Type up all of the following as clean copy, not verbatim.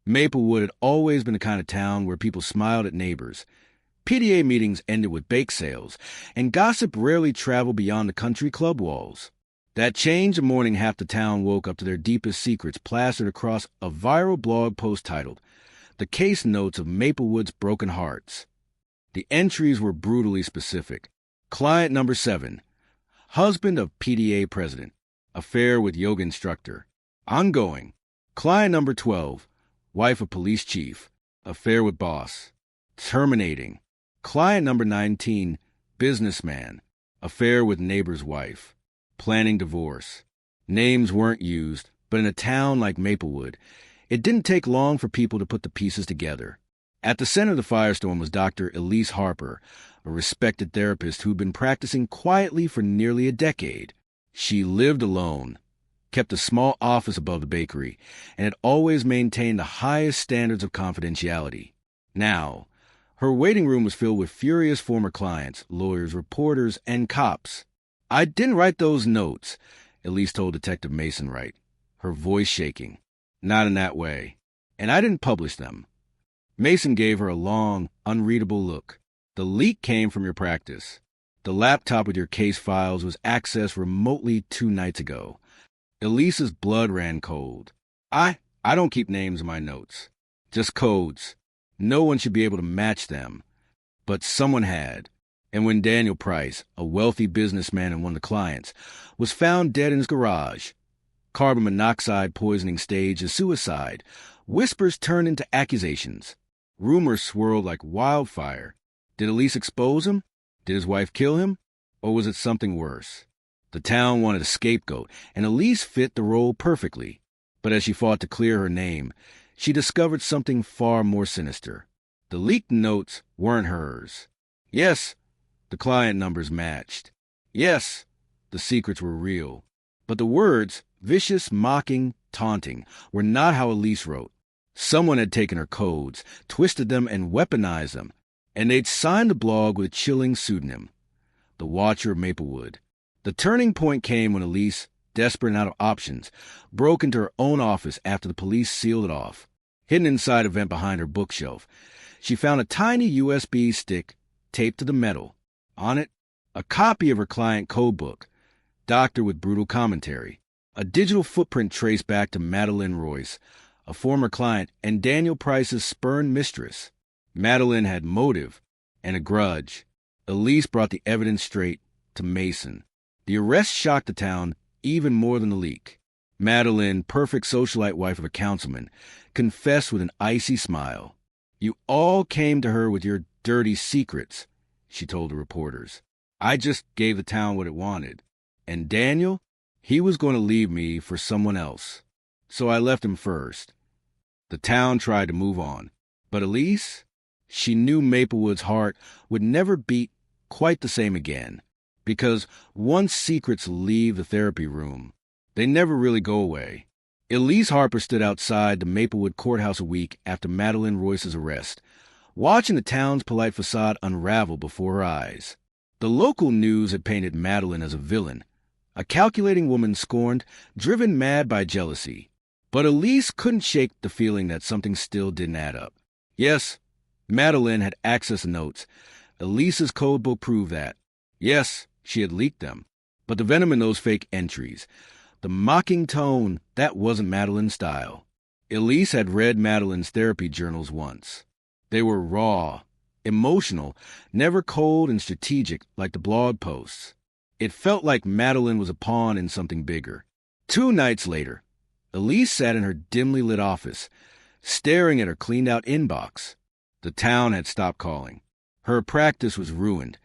Maplewood had always been the kind of town where people smiled at neighbors. PDA meetings ended with bake sales, and gossip rarely traveled beyond the country club walls. That changed the morning half the town woke up to their deepest secrets plastered across a viral blog post titled, "The Case Notes of Maplewood's Broken Hearts." The entries were brutally specific. Client number 7, husband of PDA president, affair with yoga instructor. Ongoing. Client number 12, wife of police chief, affair with boss. Terminating. Client number 19, businessman, affair with neighbor's wife. Planning divorce. Names weren't used, but in a town like Maplewood, it didn't take long for people to put the pieces together. At the center of the firestorm was Dr. Elise Harper, a respected therapist who'd been practicing quietly for nearly a decade. She lived alone, kept a small office above the bakery, and had always maintained the highest standards of confidentiality. Now, her waiting room was filled with furious former clients, lawyers, reporters, and cops. "I didn't write those notes," Elise told Detective Mason Wright, her voice shaking. "Not in that way. And I didn't publish them." Mason gave her a long, unreadable look. "The leak came from your practice. The laptop with your case files was accessed remotely 2 nights ago." Elise's blood ran cold. I don't keep names in my notes. Just codes. No one should be able to match them. But someone had. And when Daniel Price, a wealthy businessman and one of the clients, was found dead in his garage, carbon monoxide poisoning staged as suicide, whispers turned into accusations. Rumors swirled like wildfire. Did Elise expose him? Did his wife kill him? Or was it something worse? The town wanted a scapegoat, and Elise fit the role perfectly. But as she fought to clear her name, she discovered something far more sinister. The leaked notes weren't hers. Yes, the client numbers matched. Yes, the secrets were real. But the words, vicious, mocking, taunting, were not how Elise wrote. Someone had taken her codes, twisted them, and weaponized them, and they'd signed the blog with a chilling pseudonym, The Watcher of Maplewood. The turning point came when Elise, desperate and out of options, broke into her own office after the police sealed it off. Hidden inside a vent behind her bookshelf, she found a tiny USB stick taped to the metal. On it, a copy of her client codebook, doctored with brutal commentary. A digital footprint traced back to Madeline Royce, a former client and Daniel Price's spurned mistress. Madeline had motive and a grudge. Elise brought the evidence straight to Mason. The arrest shocked the town even more than the leak. Madeline, perfect socialite wife of a councilman, confessed with an icy smile. "You all came to her with your dirty secrets," she told the reporters. "I just gave the town what it wanted. And Daniel, he was going to leave me for someone else. So I left him first." The town tried to move on. But Elise, she knew Maplewood's heart would never beat quite the same again. Because once secrets leave the therapy room, they never really go away. Elise Harper stood outside the Maplewood courthouse a week after Madeline Royce's arrest, watching the town's polite facade unravel before her eyes. The local news had painted Madeline as a villain, a calculating woman scorned, driven mad by jealousy. But Elise couldn't shake the feeling that something still didn't add up. Yes, Madeline had access to notes. Elise's codebook proved that. Yes, she had leaked them. But the venom in those fake entries, the mocking tone, that wasn't Madeline's style. Elise had read Madeline's therapy journals once. They were raw, emotional, never cold and strategic like the blog posts. It felt like Madeline was a pawn in something bigger. 2 nights later, Elise sat in her dimly lit office, staring at her cleaned-out inbox. The town had stopped calling. Her practice was ruined,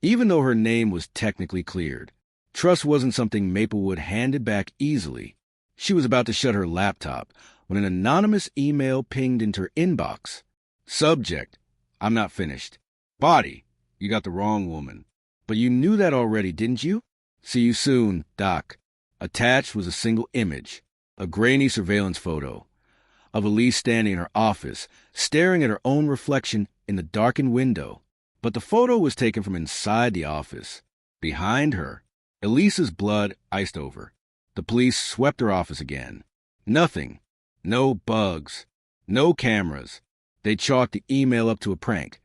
even though her name was technically cleared. Trust wasn't something Maplewood handed back easily. She was about to shut her laptop when an anonymous email pinged into her inbox. Subject, "I'm not finished." Body, "You got the wrong woman." But you knew that already, didn't you? "See you soon, Doc." Attached was a single image, a grainy surveillance photo of Elise standing in her office, staring at her own reflection in the darkened window. But the photo was taken from inside the office. Behind her, Elise's blood iced over. The police swept her office again. Nothing. No bugs. No cameras. They chalked the email up to a prank.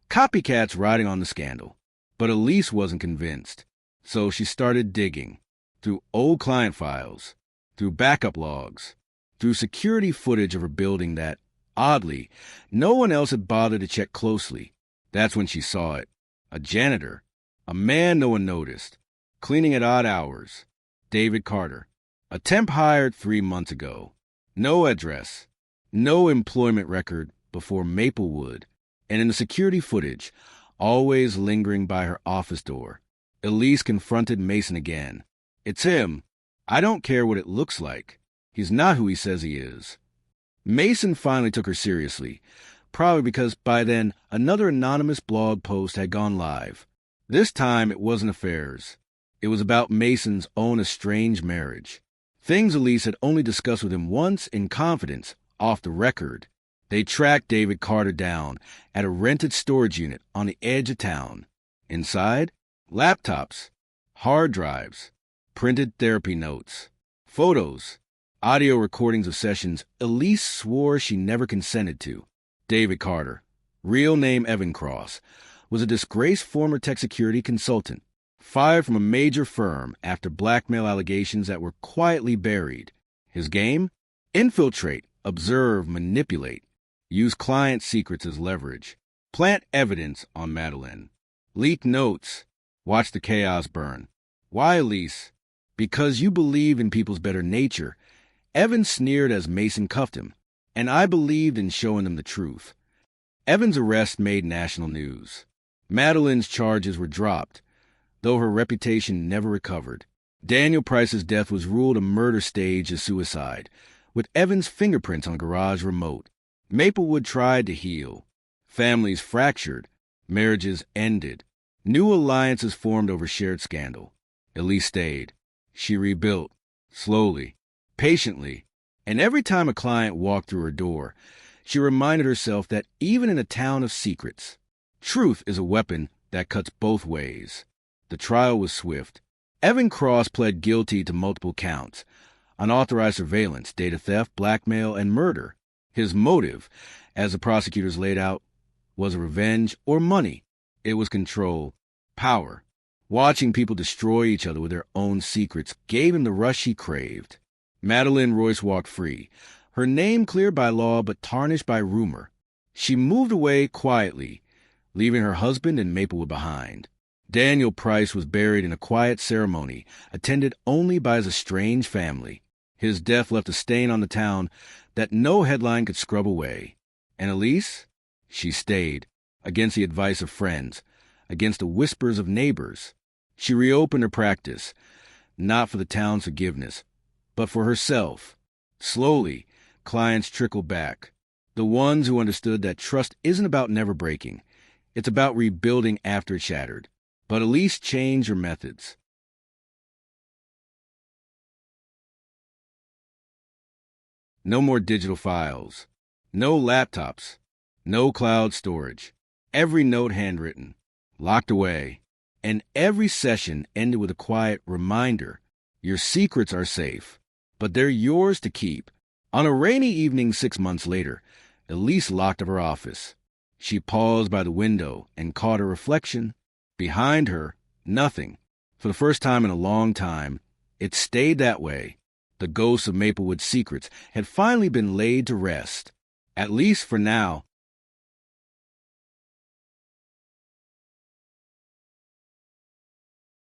Copycats riding on the scandal. But Elise wasn't convinced. So she started digging. Through old client files. Through backup logs. Through security footage of her building that, oddly, no one else had bothered to check closely. That's when she saw it. A janitor. A man no one noticed. Cleaning at odd hours. David Carter. A temp hired 3 months ago. No address. No employment record before Maplewood. And in the security footage, always lingering by her office door, Elise confronted Mason again. It's him. I don't care what it looks like. He's not who he says he is. Mason finally took her seriously, probably because by then another anonymous blog post had gone live. This time it wasn't affairs. It was about Mason's own estranged marriage. Things Elise had only discussed with him once in confidence, off the record. They tracked David Carter down at a rented storage unit on the edge of town. Inside, laptops, hard drives, printed therapy notes, photos, audio recordings of sessions Elise swore she never consented to. David Carter, real name Evan Cross, was a disgraced former tech security consultant, fired from a major firm after blackmail allegations that were quietly buried. His game? Infiltrate, observe, manipulate. Use client secrets as leverage. Plant evidence on Madeline. Leak notes. Watch the chaos burn. Why, Elise? Because you believe in people's better nature. Evan sneered as Mason cuffed him, and I believed in showing them the truth. Evan's arrest made national news. Madeline's charges were dropped, though her reputation never recovered. Daniel Price's death was ruled a murder staged as suicide, with Evan's fingerprints on a garage remote. Maplewood tried to heal. Families fractured. Marriages ended. New alliances formed over shared scandal. Elise stayed. She rebuilt. Slowly. Patiently. And every time a client walked through her door, she reminded herself that even in a town of secrets, truth is a weapon that cuts both ways. The trial was swift. Evan Cross pled guilty to multiple counts: unauthorized surveillance, data theft, blackmail, and murder. His motive, as the prosecutors laid out, was revenge or money. It was control, power. Watching people destroy each other with their own secrets gave him the rush he craved. Madeline Royce walked free, her name cleared by law but tarnished by rumor. She moved away quietly, leaving her husband in Maplewood behind. Daniel Price was buried in a quiet ceremony, attended only by his estranged family. His death left a stain on the town that no headline could scrub away. And Elise? She stayed, against the advice of friends, against the whispers of neighbors. She reopened her practice, not for the town's forgiveness, but for herself. Slowly, clients trickled back. The ones who understood that trust isn't about never breaking. It's about rebuilding after it shattered. But Elise changed her methods. No more digital files. No laptops. No cloud storage. Every note handwritten. Locked away. And every session ended with a quiet reminder. Your secrets are safe, but they're yours to keep. On a rainy evening 6 months later, Elise locked up her office. She paused by the window and caught her reflection. Behind her, nothing. For the first time in a long time, it stayed that way. The ghosts of Maplewood's secrets had finally been laid to rest. At least for now,